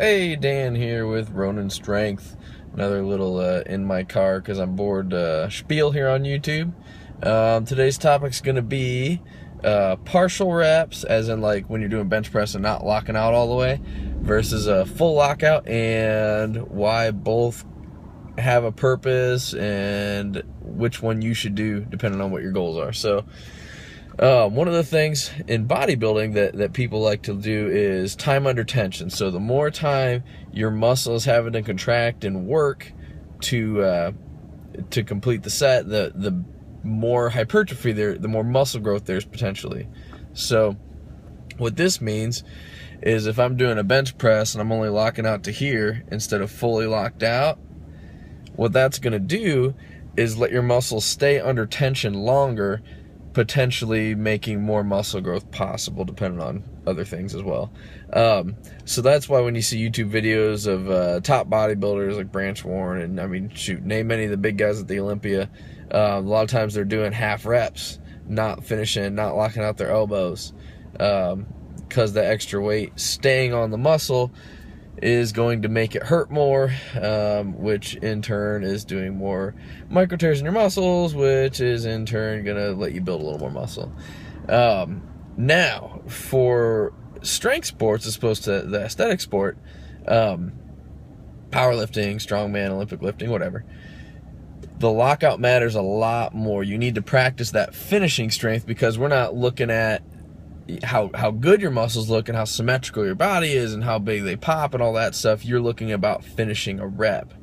Hey, Dan here with Ronin Strength. Another little in my car because I'm bored spiel here on YouTube. Today's topic's going to be partial reps, as in like when you're doing bench press and not locking out all the way, versus a full lockout, and why both have a purpose and which one you should do depending on what your goals are. So one of the things in bodybuilding that people like to do is time under tension. So the more time your muscles having to contract and work to complete the set, the more hypertrophy there, the more muscle growth there's potentially. So what this means is if I'm doing a bench press and I'm only locking out to here instead of fully locked out, what that's going to do is let your muscles stay under tension longer, potentially making more muscle growth possible, depending on other things as well. So that's why when you see YouTube videos of top bodybuilders like Branch Warren, and I mean, shoot, name any of the big guys at the Olympia, a lot of times they're doing half reps, not finishing, not locking out their elbows, because the extra weight staying on the muscle is going to make it hurt more, which in turn is doing more micro tears in your muscles, which is in turn gonna let you build a little more muscle. Now, for strength sports as opposed to the aesthetic sport, powerlifting, strongman, Olympic lifting, whatever, the lockout matters a lot more. You need to practice that finishing strength, because we're not looking at how good your muscles look and how symmetrical your body is and how big they pop and all that stuff. You're looking about finishing a rep.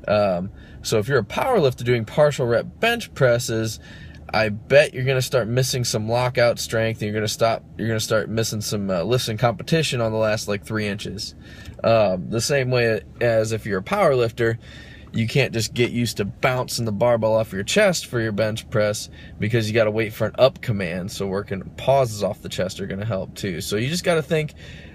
So if you're a power lifter doing partial rep bench presses, I bet you're going to start missing some lockout strength, and you're going to start missing some lifts in competition on the last like 3 inches. The same way as if you're a power lifter, you can't just get used to bouncing the barbell off your chest for your bench press, because you got to wait for an up command. So working pauses off the chest are going to help too. So you just got to think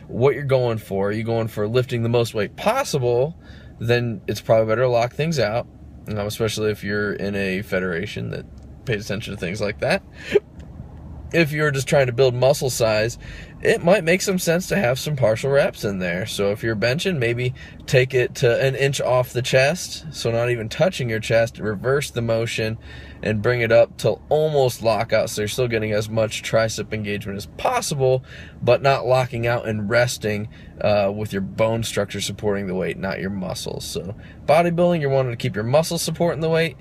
what you're going for. Are you going for lifting the most weight possible? Then it's probably better to lock things out, especially if you're in a federation that pays attention to things like that. If you're just trying to build muscle size, it might make some sense to have some partial reps in there. So if you're benching, maybe take it to 1 inch off the chest, so not even touching your chest, reverse the motion and bring it up till almost lockout, so you're still getting as much tricep engagement as possible, but not locking out and resting with your bone structure supporting the weight, not your muscles. So bodybuilding, you're wanting to keep your muscles supporting the weight.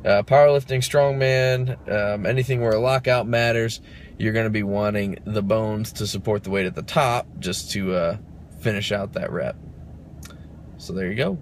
Powerlifting, strongman, anything where a lockout matters, you're going to be wanting the bones to support the weight at the top just to finish out that rep. So there you go.